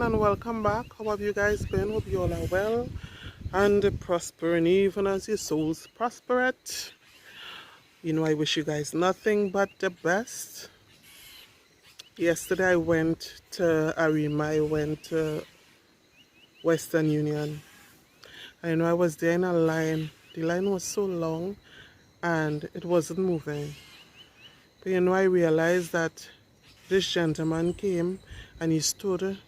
and welcome back. How have you guys been? Hope you all are well and prospering even as your souls prosper it. I wish you guys nothing but the best. Yesterday I went to Arima, I went to Western Union. I was there in a line. The line was so long and it wasn't moving. But I realized that this gentleman came and he stood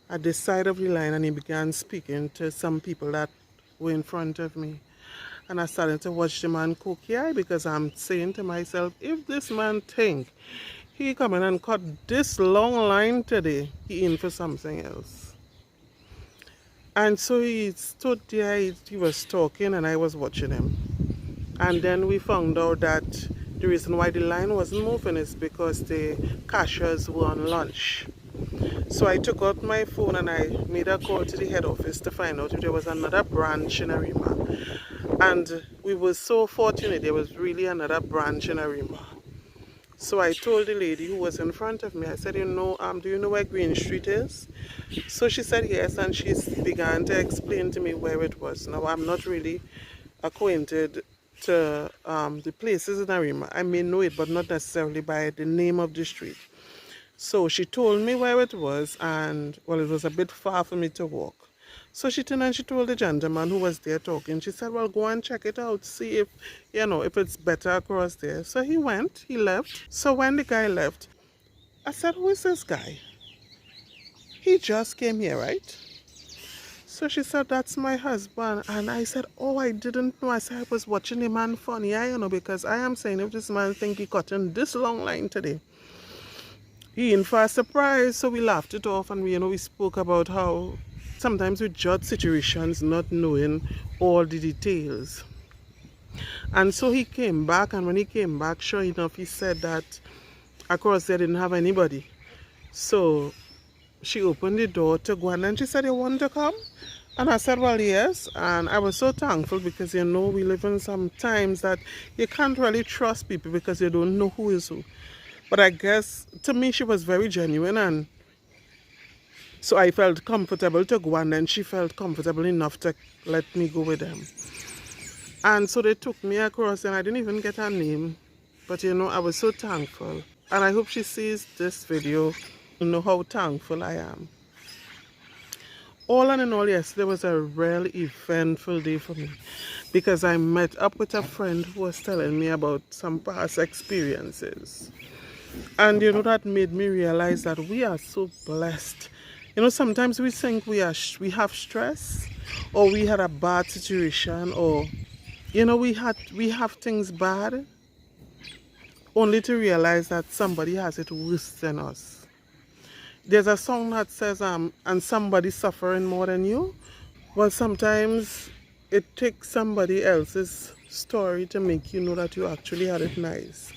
at the side of the line and he began speaking to some people that were in front of me. And I started to watch the man cook eye because I'm saying to myself, if this man think he come in and cut this long line today, he in for something else. And so he stood there, he was talking and I was watching him. And then we found out that the reason why the line wasn't moving is because the cashiers were on lunch. So I took out my phone and I made a call to the head office to find out if there was another branch in Arima. And we were so fortunate, there was really another branch in Arima. So I told the lady who was in front of me, I said, do you know where Green Street is? So she said yes, and she began to explain to me where it was. Now I'm not really acquainted to the places in Arima. I may know it, but not necessarily by the name of the street. So she told me where it was, and well, it was a bit far for me to walk. So she turned and she told the gentleman who was there talking, she said, well, go and check it out, see if, if it's better across there. So he went, he left. So when the guy left, I said, who is this guy? He just came here, right? So she said, that's my husband. And I said, oh, I didn't know. I said, I was watching the man funny, because I am saying if this man think he cut in this long line today, he in for a surprise. So we laughed it off and we spoke about how sometimes we judge situations not knowing all the details. And so he came back, and when he came back, sure enough, he said that across there didn't have anybody. So she opened the door to go and she said, you want to come? And I said, well, yes. And I was so thankful because, we live in some times that you can't really trust people because you don't know who is who. But I guess, to me, she was very genuine, and so I felt comfortable to go, and then she felt comfortable enough to let me go with them. And so they took me across, and I didn't even get her name. But, I was so thankful. And I hope she sees this video to know how thankful I am. All in all, yesterday was a real eventful day for me because I met up with a friend who was telling me about some past experiences. And that made me realize that we are so blessed. Sometimes we think we have stress, or we had a bad situation, or we have things bad, only to realize that somebody has it worse than us. There's a song that says, and somebody suffering more than you. Well, sometimes it takes somebody else's story to make you know that you actually had it nice.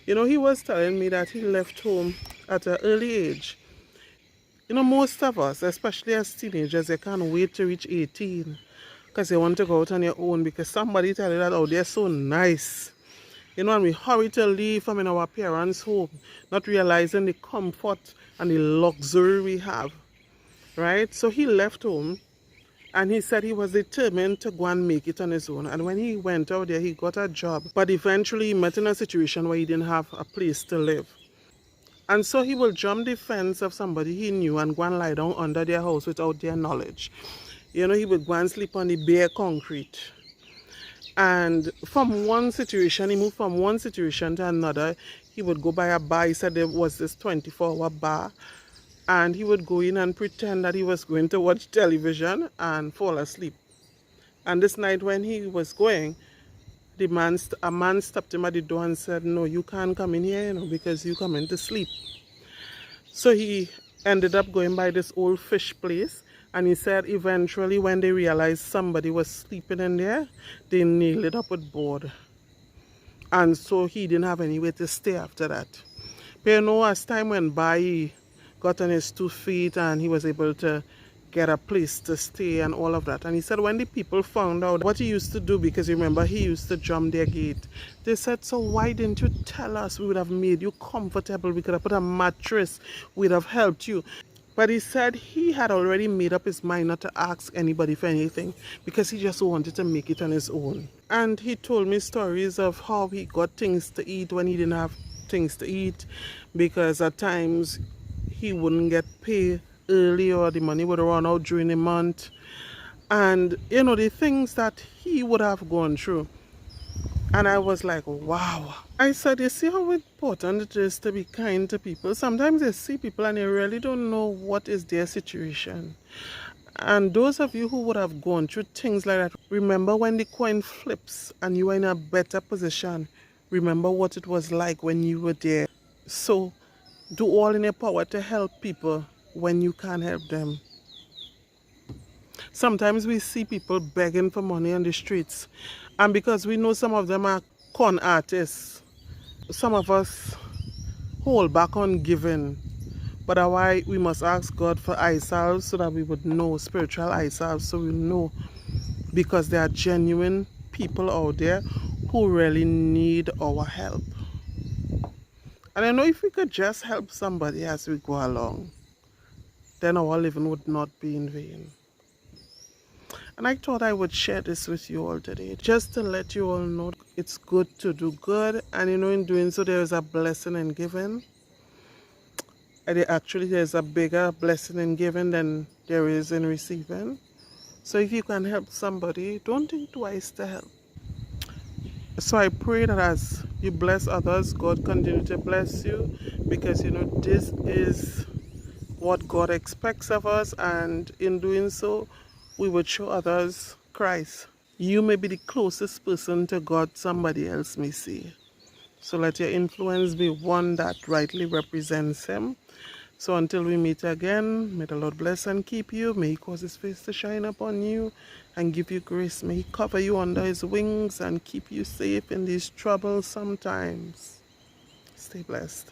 He was telling me that he left home at an early age. Most of us, especially as teenagers, they can't wait to reach 18 because they want to go out on your own because somebody tell you that, oh, they're so nice. And we hurry to leave from our parents' home, not realizing the comfort and the luxury we have, right? So he left home, and he said he was determined to go and make it on his own. And when he went out there, he got a job. But eventually he met in a situation where he didn't have a place to live. And so he will jump the fence of somebody he knew and go and lie down under their house without their knowledge. He would go and sleep on the bare concrete. And from one situation, he moved from one situation to another. He would go by a bar. He said there was this 24-hour bar. And he would go in and pretend that he was going to watch television and fall asleep. And this night when he was going, a man stopped him at the door and said, no, you can't come in here, because you come in to sleep. So he ended up going by this old fish place. And he said eventually when they realized somebody was sleeping in there, they nailed it up with board. And so he didn't have anywhere to stay after that. But as time went by, he got on his 2 feet and he was able to get a place to stay and all of that. And he said when the people found out what he used to do, because remember he used to jump their gate, they said, so why didn't you tell us? We would have made you comfortable. We could have put a mattress. We'd have helped you. But he said he had already made up his mind not to ask anybody for anything because he just wanted to make it on his own. And he told me stories of how he got things to eat when he didn't have things to eat, because at times he wouldn't get paid early or the money would run out during the month. And you know, the things that he would have gone through. And I was like, wow. I said, you see how important it is to be kind to people? Sometimes you see people and you really don't know what is their situation. And those of you who would have gone through things like that, remember when the coin flips and you are in a better position. Remember what it was like when you were there. So do all in your power to help people when you can't help them. Sometimes we see people begging for money on the streets, and because we know some of them are con artists, some of us hold back on giving. But that's why we must ask God for eye salve so that we would know, spiritual eye salve, so we know, because there are genuine people out there who really need our help. And I know if we could just help somebody as we go along, then our living would not be in vain. And I thought I would share this with you all today, just to let you all know it's good to do good. And you know, in doing so, there is a blessing in giving. And actually, there's a bigger blessing in giving than there is in receiving. So if you can help somebody, don't think twice to help. So I pray that as you bless others, God continue to bless you, because you know, this is what God expects of us, and in doing so, we would show others Christ. You may be the closest person to God somebody else may see. So let your influence be one that rightly represents Him. So until we meet again, may the Lord bless and keep you. May He cause His face to shine upon you and give you grace. May He cover you under His wings and keep you safe in these troublesome times. Stay blessed.